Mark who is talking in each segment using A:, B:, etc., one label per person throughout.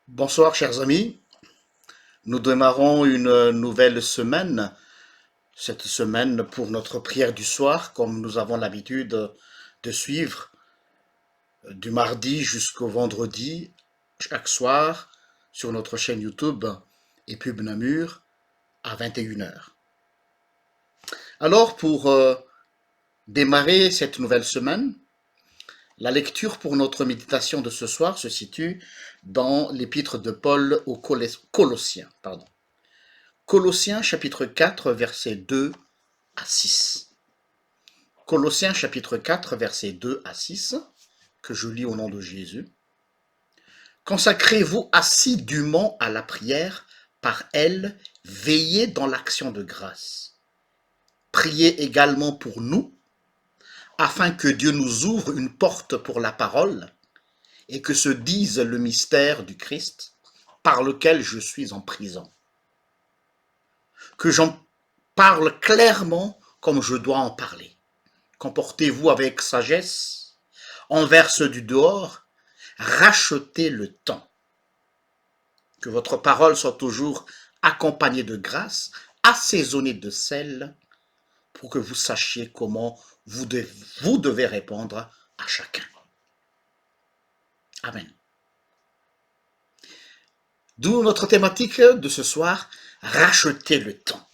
A: Bonsoir chers amis, nous démarrons une nouvelle semaine, cette semaine pour notre prière du soir, comme nous avons l'habitude de suivre du mardi jusqu'au vendredi, chaque soir, sur notre chaîne YouTube et Pub Namur à 21 h. Alors pour démarrer cette nouvelle semaine, la lecture pour notre méditation de ce soir se situe dans l'épître de Paul aux Colossiens. Colossiens chapitre 4, versets 2 à 6. Colossiens chapitre 4, versets 2 à 6, que je lis au nom de Jésus. Consacrez-vous assidûment à la prière, par elle, veillez dans l'action de grâce. Priez également pour nous, afin que Dieu nous ouvre une porte pour la parole, et que se dise le mystère du Christ, par lequel je suis en prison. Que j'en parle clairement comme je dois en parler. Comportez-vous avec sagesse, envers ceux du dehors, rachetez le temps. Que votre parole soit toujours accompagnée de grâce, assaisonnée de sel, pour que vous sachiez comment vous devez répondre à chacun. Amen. D'où notre thématique de ce soir, racheter le temps.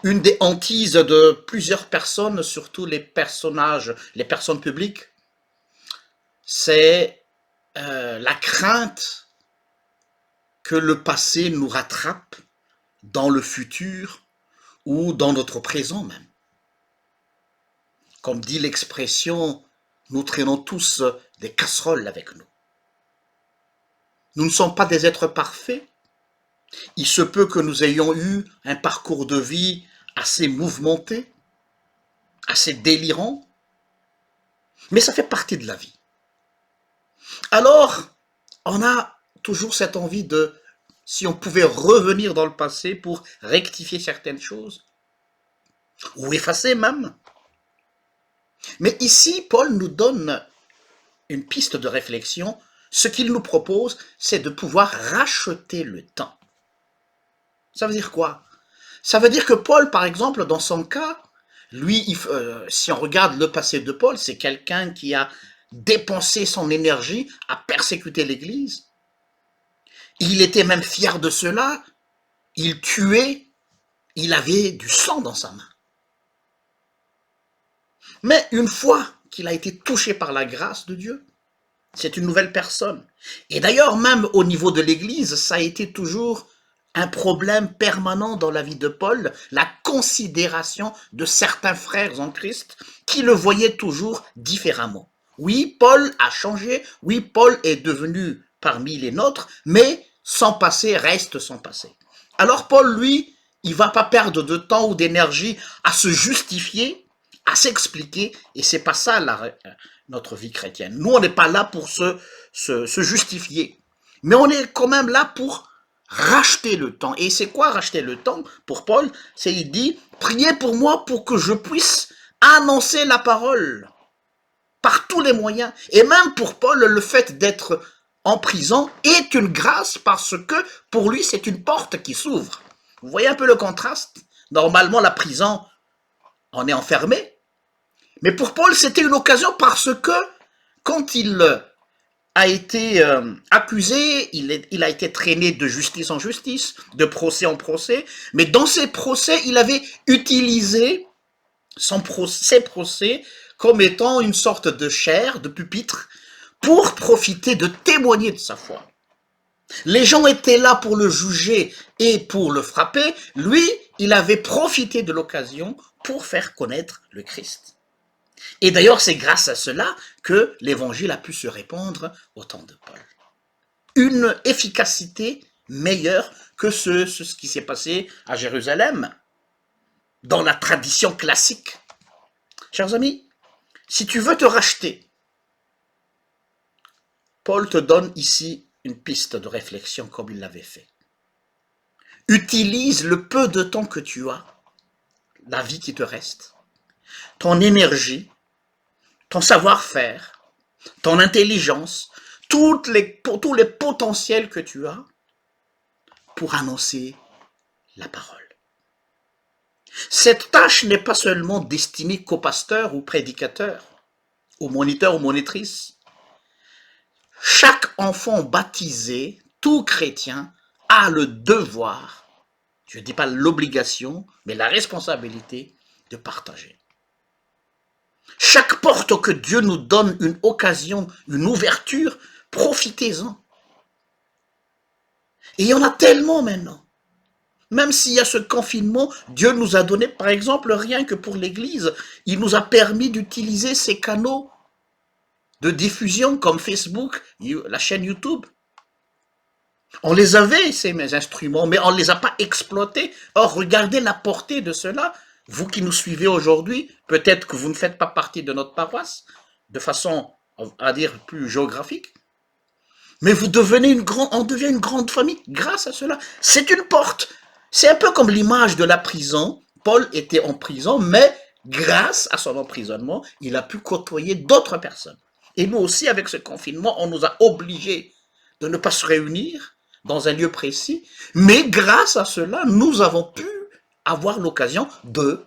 A: Une des hantises de plusieurs personnes, surtout les personnes publiques, c'est la crainte que le passé nous rattrape dans le futur ou dans notre présent même. Comme dit l'expression, nous traînons tous des casseroles avec nous. Nous ne sommes pas des êtres parfaits. Il se peut que nous ayons eu un parcours de vie assez mouvementé, assez délirant, mais ça fait partie de la vie. Alors, on a toujours cette envie de, si on pouvait revenir dans le passé pour rectifier certaines choses, ou effacer même. Mais ici, Paul nous donne une piste de réflexion. Ce qu'il nous propose, c'est de pouvoir racheter le temps. Ça veut dire quoi? Ça veut dire que Paul, par exemple, dans son cas, lui, si on regarde le passé de Paul, c'est quelqu'un qui a dépensé son énergie à persécuter l'Église. Il était même fier de cela. Il tuait. Il avait du sang dans sa main. Mais une fois qu'il a été touché par la grâce de Dieu, c'est une nouvelle personne. Et d'ailleurs, même au niveau de l'Église, ça a été toujours un problème permanent dans la vie de Paul, la considération de certains frères en Christ qui le voyaient toujours différemment. Oui, Paul a changé, oui, Paul est devenu parmi les nôtres, mais son passé reste son passé. Alors Paul, lui, il ne va pas perdre de temps ou d'énergie à se justifier, à s'expliquer, et c'est pas ça notre vie chrétienne. Nous, on n'est pas là pour se justifier, mais on est quand même là pour racheter le temps. Et c'est quoi racheter le temps pour Paul? C'est, il dit, priez pour moi pour que je puisse annoncer la parole par tous les moyens. Et même pour Paul, le fait d'être en prison est une grâce parce que pour lui, c'est une porte qui s'ouvre. Vous voyez un peu le contraste? Normalement, la prison, on est enfermé. Mais pour Paul, c'était une occasion parce que quand il a été accusé, il a été traîné de justice en justice, de procès en procès, mais dans ces procès, il avait utilisé ses procès comme étant une sorte de chaire, de pupitre, pour profiter de témoigner de sa foi. Les gens étaient là pour le juger et pour le frapper. Lui, il avait profité de l'occasion pour faire connaître le Christ. Et d'ailleurs, c'est grâce à cela que l'évangile a pu se répandre au temps de Paul. Une efficacité meilleure que ce qui s'est passé à Jérusalem, dans la tradition classique. Chers amis, si tu veux te racheter, Paul te donne ici une piste de réflexion comme il l'avait fait. Utilise le peu de temps que tu as, la vie qui te reste, ton énergie, ton savoir-faire, ton intelligence, pour tous les potentiels que tu as pour annoncer la parole. Cette tâche n'est pas seulement destinée qu'aux pasteurs ou prédicateurs, aux moniteurs ou monitrices. Chaque enfant baptisé, tout chrétien, a le devoir, je ne dis pas l'obligation, mais la responsabilité de partager. Chaque porte que Dieu nous donne une occasion, une ouverture, profitez-en. Et il y en a tellement maintenant. Même s'il y a ce confinement, Dieu nous a donné, par exemple, rien que pour l'Église, il nous a permis d'utiliser ces canaux de diffusion comme Facebook, la chaîne YouTube. On les avait, ces instruments, mais on ne les a pas exploités. Or, regardez la portée de cela. Vous qui nous suivez aujourd'hui, peut-être que vous ne faites pas partie de notre paroisse, de façon, à dire, plus géographique. Mais on devient une grande famille grâce à cela. C'est une porte. C'est un peu comme l'image de la prison. Paul était en prison, mais grâce à son emprisonnement, il a pu côtoyer d'autres personnes. Et nous aussi, avec ce confinement, on nous a obligés de ne pas se réunir dans un lieu précis, mais grâce à cela, nous avons pu avoir l'occasion de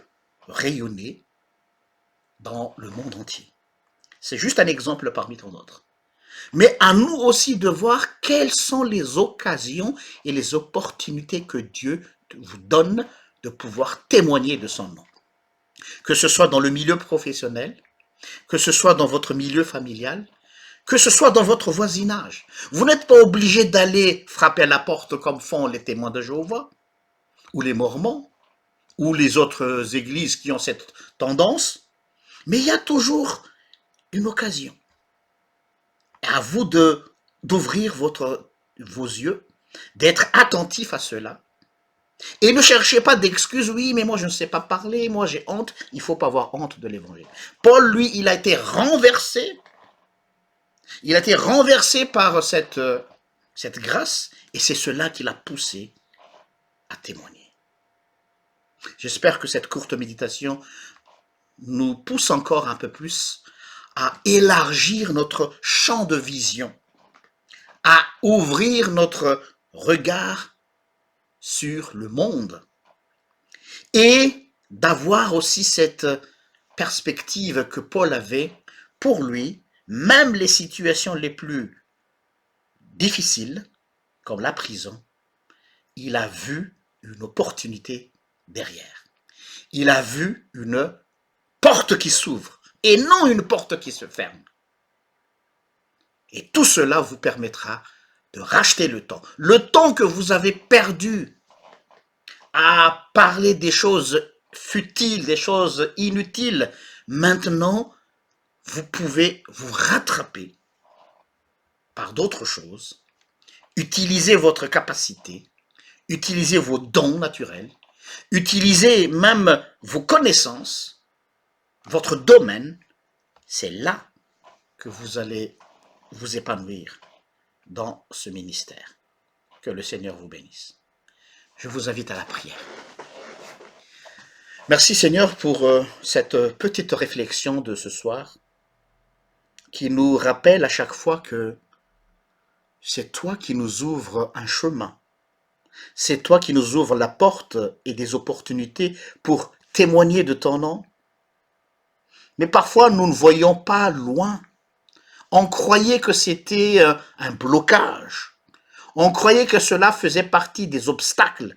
A: rayonner dans le monde entier. C'est juste un exemple parmi tant d'autres. Mais à nous aussi de voir quelles sont les occasions et les opportunités que Dieu vous donne de pouvoir témoigner de son nom. Que ce soit dans le milieu professionnel, que ce soit dans votre milieu familial, que ce soit dans votre voisinage. Vous n'êtes pas obligé d'aller frapper à la porte comme font les témoins de Jéhovah, ou les Mormons, ou les autres églises qui ont cette tendance, mais il y a toujours une occasion. À vous d'ouvrir vos yeux, d'être attentif à cela. Et ne cherchez pas d'excuses, oui, mais moi je ne sais pas parler, moi j'ai honte. Il ne faut pas avoir honte de l'évangile. Paul, lui, il a été renversé. Il a été renversé par cette grâce, et c'est cela qui l'a poussé à témoigner. J'espère que cette courte méditation nous pousse encore un peu plus à élargir notre champ de vision, à ouvrir notre regard sur le monde et d'avoir aussi cette perspective que Paul avait. Pour lui, même les situations les plus difficiles, comme la prison, il a vu une opportunité derrière. Il a vu une porte qui s'ouvre et non une porte qui se ferme. Et tout cela vous permettra de racheter le temps que vous avez perdu à parler des choses futiles, des choses inutiles. Maintenant, vous pouvez vous rattraper par d'autres choses, utiliser votre capacité, utiliser vos dons naturels, utiliser même vos connaissances, votre domaine. C'est là que vous allez vous épanouir dans ce ministère. Que le Seigneur vous bénisse. Je vous invite à la prière. Merci Seigneur pour cette petite réflexion de ce soir qui nous rappelle à chaque fois que c'est toi qui nous ouvres un chemin. C'est toi qui nous ouvres la porte et des opportunités pour témoigner de ton nom. Mais parfois nous ne voyons pas loin. On croyait que c'était un blocage. On croyait que cela faisait partie des obstacles.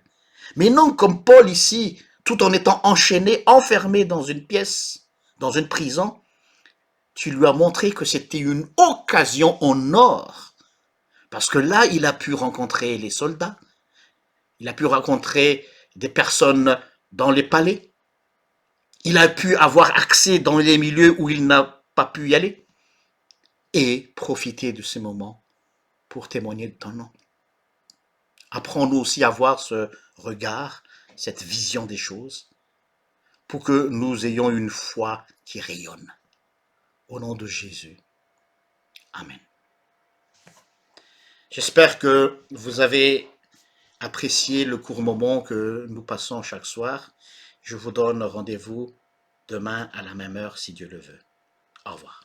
A: Mais non, comme Paul ici, tout en étant enchaîné, enfermé dans une pièce, dans une prison, tu lui as montré que c'était une occasion en or. Parce que là, il a pu rencontrer les soldats, il a pu rencontrer des personnes dans les palais, il a pu avoir accès dans les milieux où il n'a pas pu y aller, et profiter de ces moments pour témoigner de ton nom. Apprends-nous aussi à avoir ce regard, cette vision des choses, pour que nous ayons une foi qui rayonne. Au nom de Jésus. Amen. J'espère que vous avez apprécié le court moment que nous passons chaque soir. Je vous donne rendez-vous demain à la même heure si Dieu le veut. Au revoir.